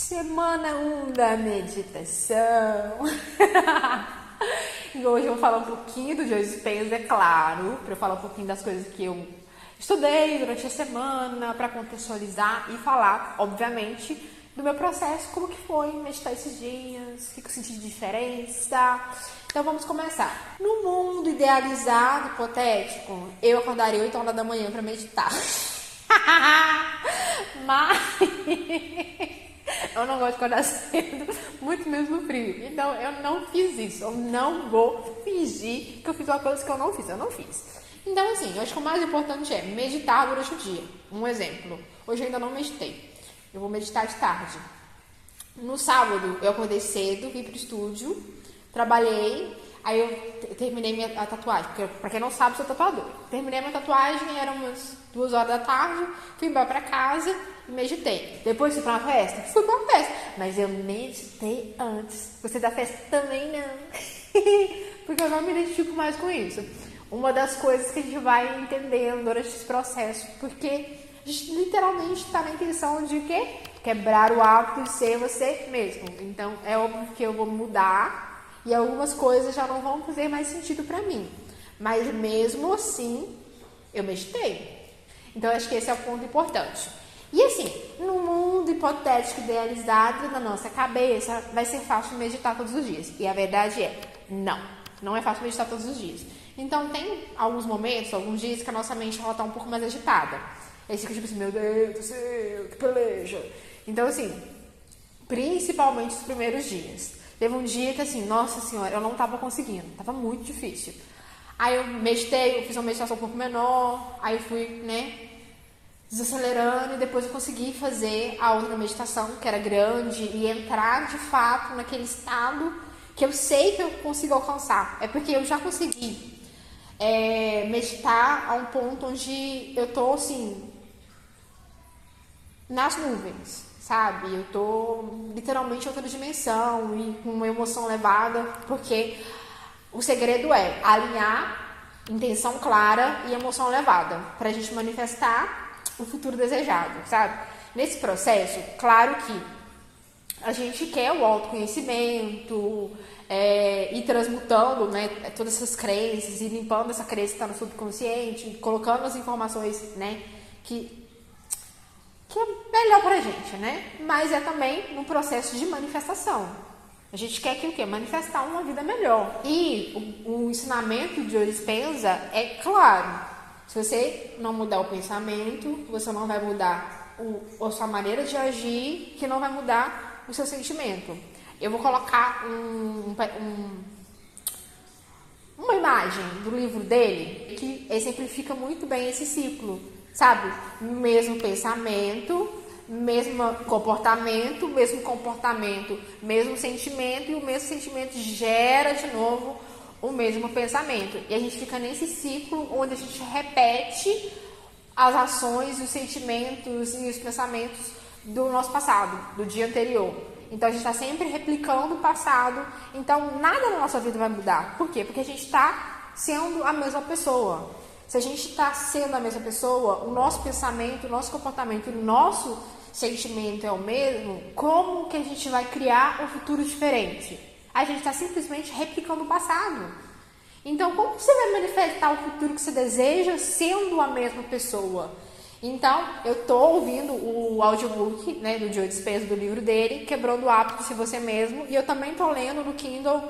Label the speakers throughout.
Speaker 1: Semana 1 da meditação. E hoje eu vou falar um pouquinho do Joe Dispenza, é claro, para eu falar um pouquinho das coisas que eu estudei durante a semana, para contextualizar e falar, obviamente, do meu processo, como que foi meditar esses dias, o que eu senti de diferença. Então vamos começar. No mundo idealizado, hipotético, eu acordaria 8 horas da manhã para meditar. Mas eu não gosto de acordar cedo, muito menos no frio. Então eu não fiz isso. Eu não vou fingir que eu fiz uma coisa que eu não fiz. Eu não fiz. Então assim, eu acho que o mais importante é meditar durante o dia. Um exemplo. Hoje eu ainda não meditei. Eu vou meditar de tarde. No sábado eu acordei cedo, vim pro estúdio, trabalhei. Aí eu terminei a tatuagem, porque pra quem não sabe, sou tatuador. Terminei minha tatuagem, eram umas 2 horas da tarde, fui embora pra casa e meditei. Depois fui pra uma festa? Fui pra uma festa, mas eu meditei antes. Você da festa também não. Porque eu não me identifico mais com isso. Uma das coisas que a gente vai entendendo durante esse processo, porque a gente literalmente tá na intenção de quê? Quebrar o hábito de ser você mesmo. Então é óbvio que eu vou mudar. E algumas coisas já não vão fazer mais sentido pra mim. Mas mesmo assim, eu meditei. Então, acho que esse é o ponto importante. E assim, no mundo hipotético idealizado na nossa cabeça, vai ser fácil meditar todos os dias. E a verdade é, não é fácil meditar todos os dias. Então, tem alguns momentos, alguns dias que a nossa mente ela tá um pouco mais agitada. Aí você fica tipo assim, meu Deus do céu, que peleja. Então, assim, principalmente os primeiros dias. Teve um dia que assim, nossa senhora, eu não tava conseguindo, tava muito difícil. Aí eu meditei, eu fiz uma meditação um pouco menor, aí eu fui, desacelerando e depois eu consegui fazer a outra meditação, que era grande, e entrar de fato naquele estado que eu sei que eu consigo alcançar. É porque eu já consegui meditar a um ponto onde eu tô assim, nas nuvens. Sabe, eu tô literalmente em outra dimensão e com uma emoção elevada, porque o segredo é alinhar intenção clara e emoção elevada, pra gente manifestar o futuro desejado, sabe? Nesse processo, claro que a gente quer o autoconhecimento, ir transmutando, todas essas crenças, ir limpando essa crença que está no subconsciente, colocando as informações, que é melhor pra gente, Mas é também no processo de manifestação. A gente quer que o quê? Manifestar uma vida melhor. E o ensinamento de Joe Dispenza é claro. Se você não mudar o pensamento, você não vai mudar a sua maneira de agir, que não vai mudar o seu sentimento. Eu vou colocar uma imagem do livro dele que exemplifica muito bem esse ciclo. Sabe? Mesmo pensamento, mesmo comportamento, mesmo sentimento, e o mesmo sentimento gera de novo o mesmo pensamento. E a gente fica nesse ciclo onde a gente repete as ações, os sentimentos e os pensamentos do nosso passado, do dia anterior. Então a gente está sempre replicando o passado, então nada na nossa vida vai mudar. Por quê? Porque a gente está sendo a mesma pessoa. Se a gente está sendo a mesma pessoa, o nosso pensamento, o nosso comportamento, o nosso sentimento é o mesmo, como que a gente vai criar um futuro diferente? A gente está simplesmente replicando o passado. Então, como você vai manifestar o futuro que você deseja sendo a mesma pessoa? Então, eu estou ouvindo o audiobook do Joe Dispenza, do livro dele, Quebrando o Hábito de Ser Você Mesmo, e eu também estou lendo no Kindle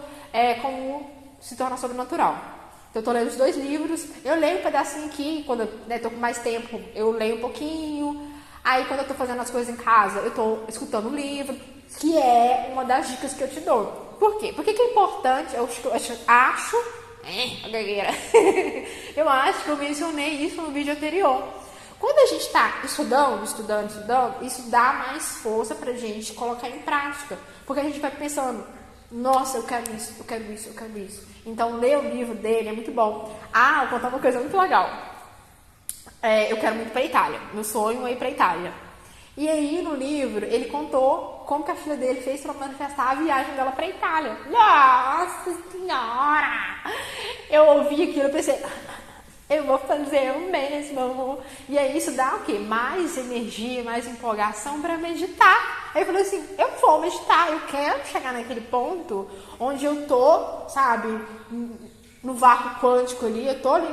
Speaker 1: Como Se Tornar Sobrenatural. Eu tô lendo os 2 livros, eu leio um pedacinho aqui, quando eu tô com mais tempo, eu leio um pouquinho. Aí quando eu tô fazendo as coisas em casa, eu tô escutando o livro, que é uma das dicas que eu te dou. Por quê? Porque que é importante, eu acho eu acho que eu mencionei isso no vídeo anterior. Quando a gente tá estudando, isso dá mais força pra gente colocar em prática. Porque a gente vai pensando, nossa, eu quero isso. Então, ler o livro dele é muito bom. Ah, vou contar uma coisa muito legal. Eu quero muito ir pra Itália. Meu sonho é ir pra Itália. E aí, no livro, ele contou como que a filha dele fez para manifestar a viagem dela pra Itália. Nossa Senhora! Eu ouvi aquilo e pensei, Eu vou fazer o mesmo, amor. E aí isso dá o quê? Mais energia, mais empolgação para meditar. Aí eu falei assim, eu vou meditar, eu quero chegar naquele ponto onde eu tô, sabe, no vácuo quântico ali, eu tô ali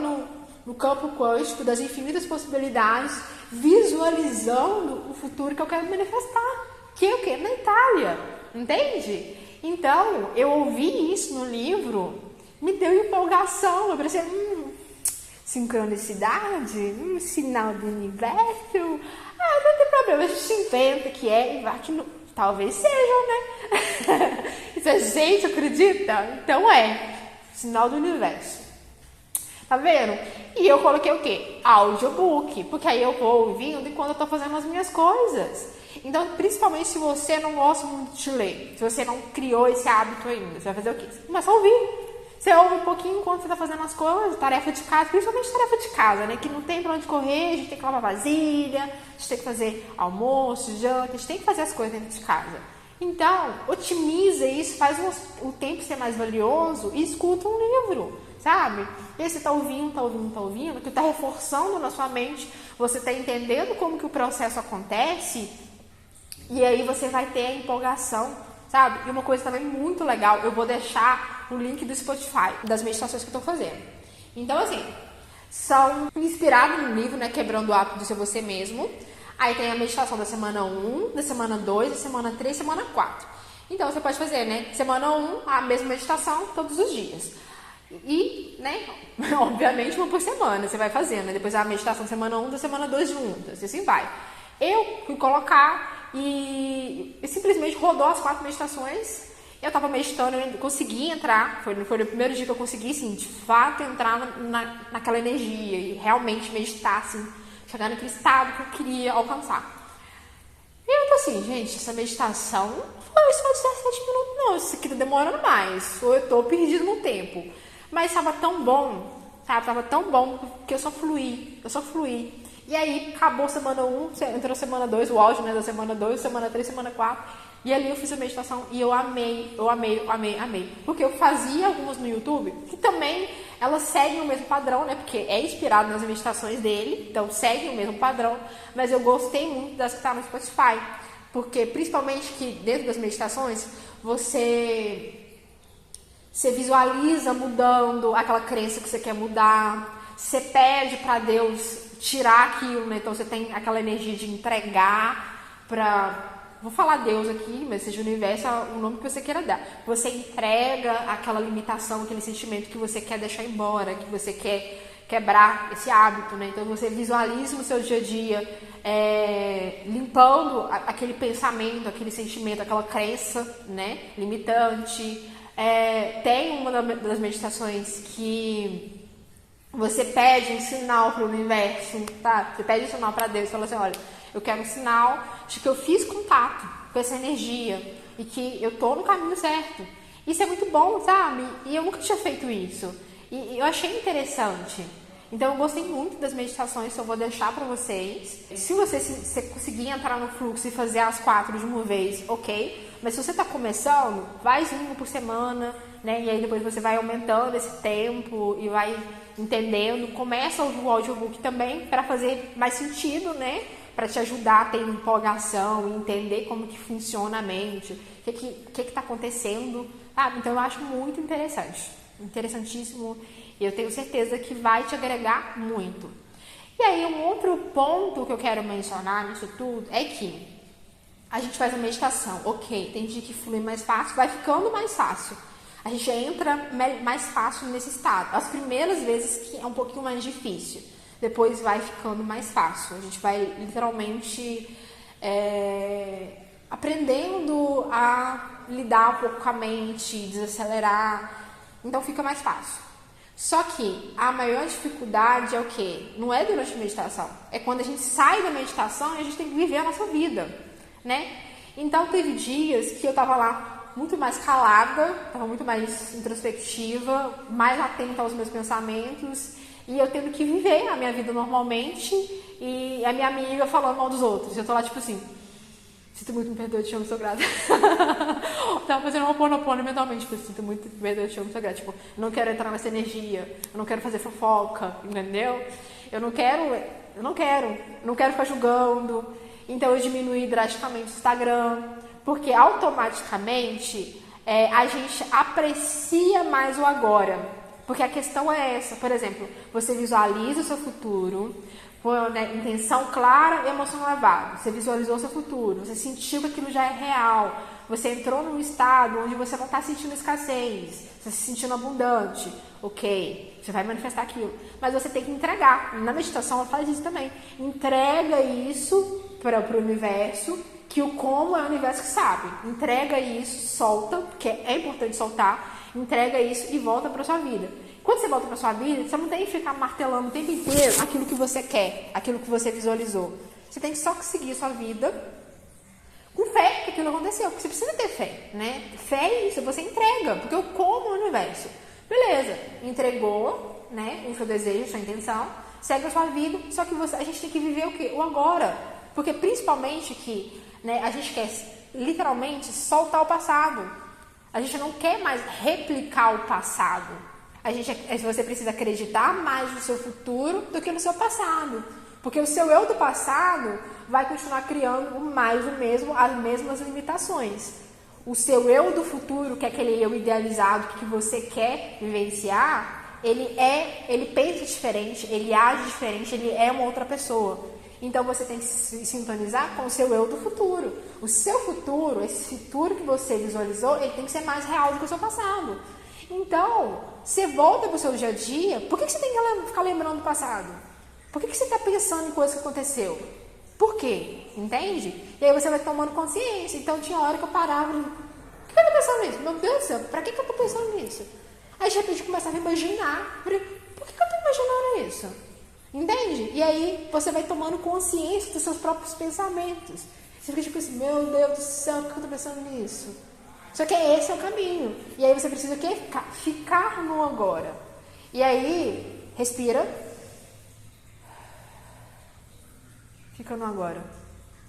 Speaker 1: no campo quântico das infinitas possibilidades, visualizando o futuro que eu quero manifestar, que é o quê? Na Itália, entende? Então, eu ouvi isso no livro, me deu empolgação, eu pensei, sincronicidade, sinal do universo, não tem problema, a gente inventa que é e vai que não, talvez sejam, né? Isso a gente acredita? Então sinal do universo. Tá vendo? E eu coloquei o quê? Audiobook, porque aí eu vou ouvindo enquanto eu tô fazendo as minhas coisas. Então, principalmente se você não gosta muito de ler, se você não criou esse hábito ainda, você vai fazer o quê? Você começa a ouvir. Você ouve um pouquinho enquanto você tá fazendo as coisas, tarefa de casa, principalmente tarefa de casa, né? Que não tem pra onde correr, a gente tem que lavar vasilha, a gente tem que fazer almoço, janta, a gente tem que fazer as coisas dentro de casa. Então, otimiza isso, faz o tempo ser mais valioso e escuta um livro, sabe? E aí você tá ouvindo, que tá reforçando na sua mente, você tá entendendo como que o processo acontece, e aí você vai ter a empolgação, sabe? E uma coisa também muito legal, eu vou deixar o link do Spotify, das meditações que eu tô fazendo. Então, assim, são inspirados no livro, né? Quebrando o hábito de ser você mesmo. Aí tem a meditação da semana 1, da semana 2, da semana 3, semana 4. Então, você pode fazer, né? Semana 1, a mesma meditação todos os dias. E, né? Obviamente, uma por semana você vai fazendo. Né? Depois a meditação da semana 1, da semana 2 juntas. E assim vai. Eu fui colocar e simplesmente rodou as 4 meditações. Eu tava meditando, eu consegui entrar. Foi no primeiro dia que eu consegui, assim, de fato, entrar naquela energia e realmente meditar, assim. Chegar naquele estado que eu queria alcançar. E eu tô assim, gente, essa meditação foi só 17 minutos, não. Isso aqui tá demorando mais. Ou eu tô perdido no tempo. Mas tava tão bom, sabe? Tava tão bom que eu só fluí. E aí, acabou semana 1, entrou semana 2, o áudio, né, da semana 2, semana 3, semana 4. E ali eu fiz a meditação e eu amei. Porque eu fazia algumas no YouTube, que também elas seguem o mesmo padrão, né? Porque é inspirado nas meditações dele, então seguem o mesmo padrão. Mas eu gostei muito das que tá no Spotify. Porque, principalmente que dentro das meditações, você visualiza mudando aquela crença que você quer mudar. Você pede para Deus tirar aquilo, né? Então você tem aquela energia de entregar para... Vou falar Deus aqui, mas seja o universo, o nome que você queira dar. Você entrega aquela limitação, aquele sentimento que você quer deixar embora, que você quer quebrar esse hábito, né? Então você visualiza no seu dia a dia, limpando aquele pensamento, aquele sentimento, aquela crença, né? Limitante. Tem uma das meditações que você pede um sinal para o universo, tá? Você pede um sinal para Deus e fala assim, olha, eu quero um sinal de que eu fiz contato com essa energia e que eu tô no caminho certo. Isso é muito bom, sabe? E eu nunca tinha feito isso. E eu achei interessante. Então eu gostei muito das meditações que eu vou deixar para vocês. Se você conseguir entrar no fluxo e fazer as 4 de uma vez, ok. Mas se você está começando, faz uma por semana, né? E aí depois você vai aumentando esse tempo e vai entendendo. Começa a ouvir o audiobook também para fazer mais sentido, né? Para te ajudar a ter empolgação e entender como que funciona a mente, o que está acontecendo, sabe? Então eu acho muito interessante, interessantíssimo, e eu tenho certeza que vai te agregar muito. E aí um outro ponto que eu quero mencionar nisso tudo é que a gente faz a meditação, ok, tem dia que flui mais fácil, vai ficando mais fácil. A gente entra mais fácil nesse estado. As primeiras vezes que é um pouquinho mais difícil. Depois vai ficando mais fácil. A gente vai literalmente aprendendo a lidar um pouco com a mente, desacelerar. Então fica mais fácil. Só que a maior dificuldade é o quê? Não é durante a meditação. É quando a gente sai da meditação e a gente tem que viver a nossa vida, né? Então teve dias que eu tava lá muito mais calada, tava muito mais introspectiva, mais atenta aos meus pensamentos. E eu tendo que viver a minha vida normalmente e a minha amiga falando mal dos outros. Eu tô lá tipo assim, sinto muito, me perdoe, te amo, sou grata. tava fazendo uma Ho'oponopono mentalmente, tipo, eu sinto muito medo, eu chamo grata. Tipo, eu não quero entrar nessa energia, eu não quero fazer fofoca, entendeu? Eu não quero ficar julgando. Então eu diminuí drasticamente o Instagram, porque automaticamente a gente aprecia mais o agora. Porque a questão é essa, por exemplo, você visualiza o seu futuro, com, né, intenção clara e emoção elevada. Você visualizou o seu futuro, você sentiu que aquilo já é real, você entrou num estado onde você não está sentindo escassez, você está se sentindo abundante, ok, você vai manifestar aquilo. Mas você tem que entregar. Na meditação ela faz isso também. Entrega isso para o universo, que o como é o universo que sabe. Entrega isso, solta, porque é importante soltar, entrega isso e volta para sua vida. Quando você volta para sua vida, você não tem que ficar martelando o tempo inteiro aquilo que você quer, aquilo que você visualizou. Você tem que só seguir sua vida com fé que aquilo aconteceu, porque você precisa ter fé, né? Fé é isso, você entrega, porque eu como o universo. Beleza, entregou, né, o seu desejo, a sua intenção, segue a sua vida, só que a gente tem que viver o quê? O agora. Porque principalmente que, né, a gente quer literalmente soltar o passado. A gente não quer mais replicar o passado. Você precisa acreditar mais no seu futuro do que no seu passado. Porque o seu eu do passado vai continuar criando mais do mesmo, as mesmas limitações. O seu eu do futuro, que é aquele eu idealizado que você quer vivenciar, ele pensa diferente, ele age diferente, ele é uma outra pessoa. Então você tem que se sintonizar com o seu eu do futuro. O seu futuro, esse futuro que você visualizou, ele tem que ser mais real do que o seu passado. Então, você volta para o seu dia a dia, por que você tem que ficar lembrando do passado? Por que você está pensando em coisas que aconteceu? Por quê? Entende? E aí você vai tomando consciência. Então tinha hora que eu parava e por que eu estou pensando nisso? Meu Deus do céu, para que eu estou pensando nisso? Aí de repente eu começava a imaginar. Por que eu estou imaginando isso? Entende? E aí você vai tomando consciência dos seus próprios pensamentos. Você fica tipo assim, meu Deus do céu, por que eu estou pensando nisso? Só que esse é o caminho. E aí você precisa o quê? Ficar no agora. E aí, respira. Fica no agora.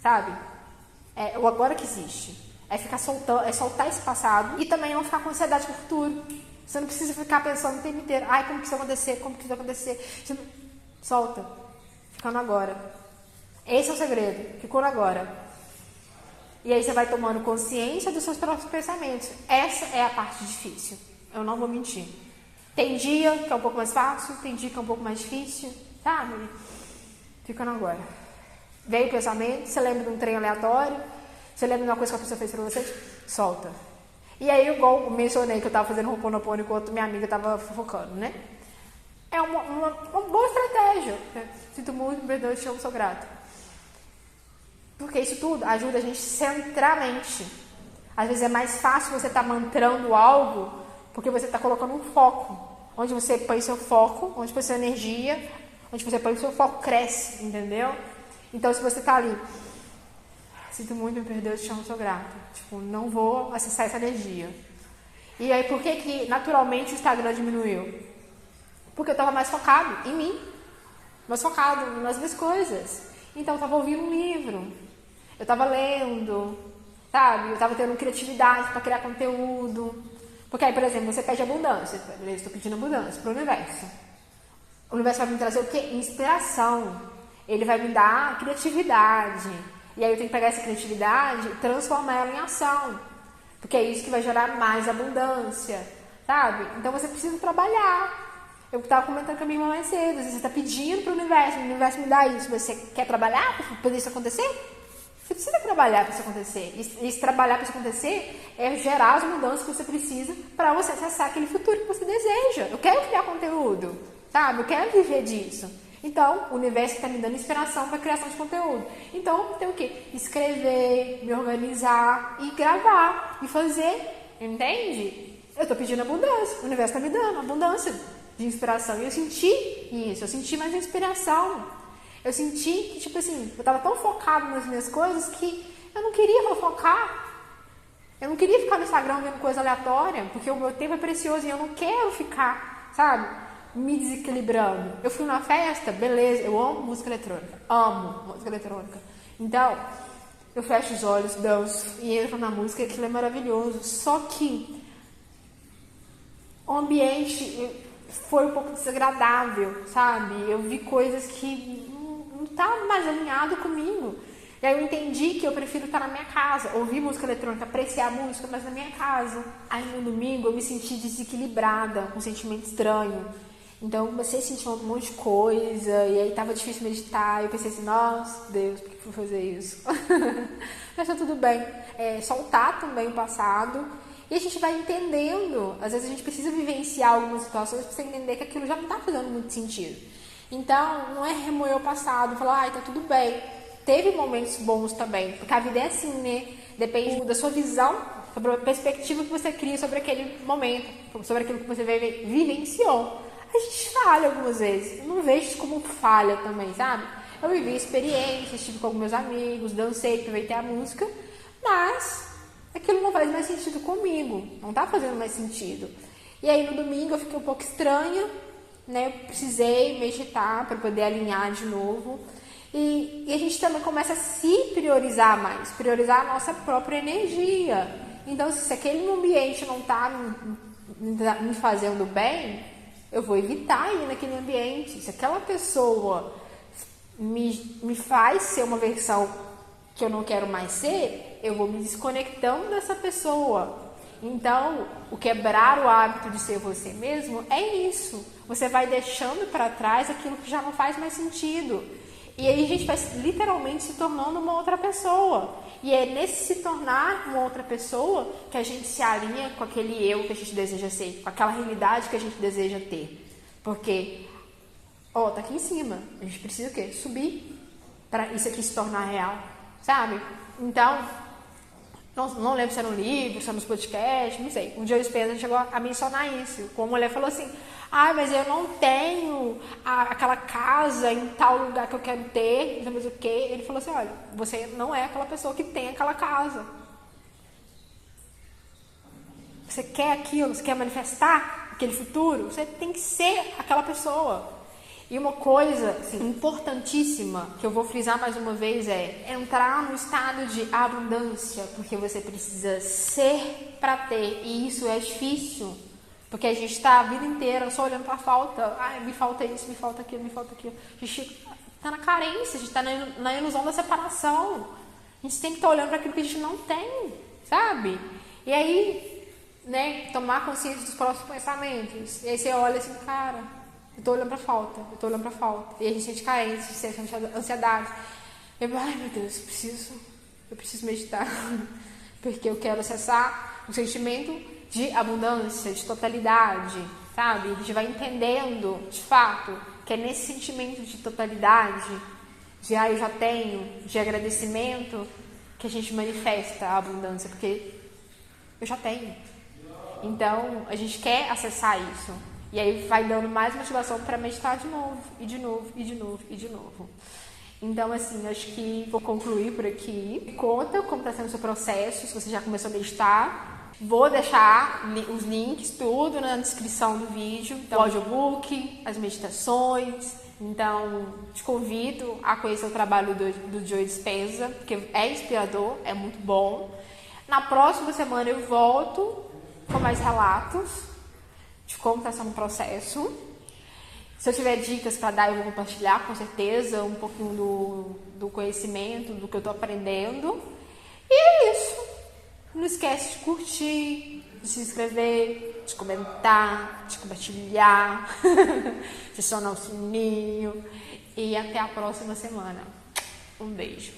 Speaker 1: Sabe? É o agora que existe. É ficar soltando, é soltar esse passado e também não ficar com ansiedade pro futuro. Você não precisa ficar pensando o tempo inteiro. Ai, como que isso vai acontecer? Como que isso vai acontecer? Solta. Fica no agora. Esse é o segredo. Ficou no agora. E aí você vai tomando consciência dos seus próprios pensamentos. Essa é a parte difícil. Eu não vou mentir. Tem dia que é um pouco mais fácil, tem dia que é um pouco mais difícil. Sabe? Fica no agora. Veio o pensamento, você lembra de um trem aleatório, você lembra de uma coisa que a pessoa fez pra você, solta. E aí, igual eu mencionei que eu tava fazendo Ho'oponopono enquanto minha amiga tava fofocando, né? É uma boa estratégia. Sinto muito, me perdoe, te amo, sou grata. Porque isso tudo ajuda a gente a centrar a mente. Às vezes é mais fácil você estar mantrando algo porque você está colocando um foco. Onde você põe seu foco, onde põe sua energia, onde você põe o seu foco cresce, entendeu? Então se você está ali, sinto muito, me perdoe, te amo, sou grata. Tipo, não vou acessar essa energia. E aí por que naturalmente o Instagram diminuiu? Porque eu estava mais focado em mim. Mais focado nas minhas coisas. Então eu estava ouvindo um livro. Eu estava lendo, sabe? Eu estava tendo criatividade para criar conteúdo. Porque aí, por exemplo, você pede abundância. Eu estou pedindo abundância para o universo. O universo vai me trazer o quê? Inspiração. Ele vai me dar criatividade. E aí eu tenho que pegar essa criatividade e transformar ela em ação. Porque é isso que vai gerar mais abundância, sabe? Então você precisa trabalhar. Eu estava comentando com a minha irmã mais cedo. Você está pedindo para o universo me dá isso. Você quer trabalhar para fazer isso acontecer? Você precisa trabalhar para isso acontecer. E se trabalhar para isso acontecer é gerar as mudanças que você precisa para você acessar aquele futuro que você deseja. Eu quero criar conteúdo, sabe? Eu quero viver disso. Então, o universo está me dando inspiração para a criação de conteúdo. Então, tem o quê? Escrever, me organizar e gravar e fazer. Entende? Eu estou pedindo abundância. O universo está me dando abundância de inspiração. E eu senti isso. Eu senti mais inspiração. Eu senti que, tipo assim, eu tava tão focado nas minhas coisas que eu não queria focar. Eu não queria ficar no Instagram vendo coisa aleatória, porque o meu tempo é precioso e eu não quero ficar, sabe, me desequilibrando. Eu fui numa festa, beleza, eu amo música eletrônica. Amo música eletrônica. Então, eu fecho os olhos, danço e entro na música, aquilo é maravilhoso. Só que o ambiente foi um pouco desagradável, sabe? Eu vi coisas que não estavam mais alinhado comigo. E aí eu entendi que eu prefiro estar na minha casa, ouvir música eletrônica, apreciar a música, mas na minha casa. Aí no domingo eu me senti desequilibrada, um sentimento estranho. Então eu comecei a sentir um monte de coisa, e aí tava difícil meditar, e eu pensei assim, nossa, Deus, por que eu fui fazer isso? Mas tá tudo bem. Soltar também o passado, e a gente vai entendendo, às vezes a gente precisa vivenciar algumas situações para você entender que aquilo já não tá fazendo muito sentido. Então, não é remoer o passado, falar, ai, tá tudo bem. Teve momentos bons também, porque a vida é assim, né? Depende da sua visão, sobre a perspectiva que você cria sobre aquele momento, sobre aquilo que você vivenciou. A gente falha algumas vezes, eu não vejo isso como falha também, sabe? Eu vivi experiências, estive com meus amigos, dancei, aproveitei a música, mas aquilo não faz mais sentido comigo, não tá fazendo mais sentido. E aí no domingo eu fiquei um pouco estranha, né? Eu precisei meditar para poder alinhar de novo. E a gente também começa a se priorizar mais, priorizar a nossa própria energia. Então, se aquele ambiente não está me fazendo bem, eu vou evitar ir naquele ambiente. Se aquela pessoa me faz ser uma versão que eu não quero mais ser, eu vou me desconectando dessa pessoa. Então, o quebrar o hábito de ser você mesmo é isso. Você vai deixando para trás aquilo que já não faz mais sentido. E aí a gente vai literalmente se tornando uma outra pessoa. E é nesse se tornar uma outra pessoa que a gente se alinha com aquele eu que a gente deseja ser, com aquela realidade que a gente deseja ter. Porque, tá aqui em cima, a gente precisa o quê? Subir para isso aqui se tornar real, sabe? Então, não lembro se era no livro, se era nos podcasts, não sei. Um dia o Spencer chegou a mencionar isso. Uma mulher falou assim, mas eu não tenho aquela casa em tal lugar que eu quero ter, não sei o quê. Ele falou assim, olha, você não é aquela pessoa que tem aquela casa. Você quer aquilo, você quer manifestar aquele futuro, você tem que ser aquela pessoa. E uma coisa assim, importantíssima, que eu vou frisar mais uma vez, é entrar no estado de abundância, porque você precisa ser para ter, e isso é difícil, porque a gente está a vida inteira só olhando para a falta, me falta isso, me falta aquilo, me falta aquilo. A gente está na carência, a gente está na ilusão da separação, a gente tem que estar olhando para aquilo que a gente não tem, sabe? E aí, né, tomar consciência dos próprios pensamentos, e aí você olha assim, cara, eu tô olhando pra falta, E a gente sente carência, sente ansiedade. Meu Deus, eu preciso meditar. Porque eu quero acessar um sentimento de abundância, de totalidade, sabe? A gente vai entendendo, de fato, que é nesse sentimento de totalidade, de eu já tenho, de agradecimento, que a gente manifesta a abundância, porque eu já tenho. Então, a gente quer acessar isso. E aí vai dando mais motivação para meditar de novo, e de novo, e de novo, e de novo. Então, assim, acho que vou concluir por aqui. Me conta como está sendo o seu processo, se você já começou a meditar. Vou deixar os links, tudo na descrição do vídeo. Então, o audiobook, as meditações. Então, te convido a conhecer o trabalho do Joe Dispenza, porque é inspirador, é muito bom. Na próxima semana eu volto com mais relatos de como está sendo o processo. Se eu tiver dicas para dar, eu vou compartilhar, com certeza, um pouquinho do conhecimento, do que eu estou aprendendo. E é isso. Não esquece de curtir, de se inscrever, de comentar, de compartilhar, de acionar o sininho. E até a próxima semana. Um beijo.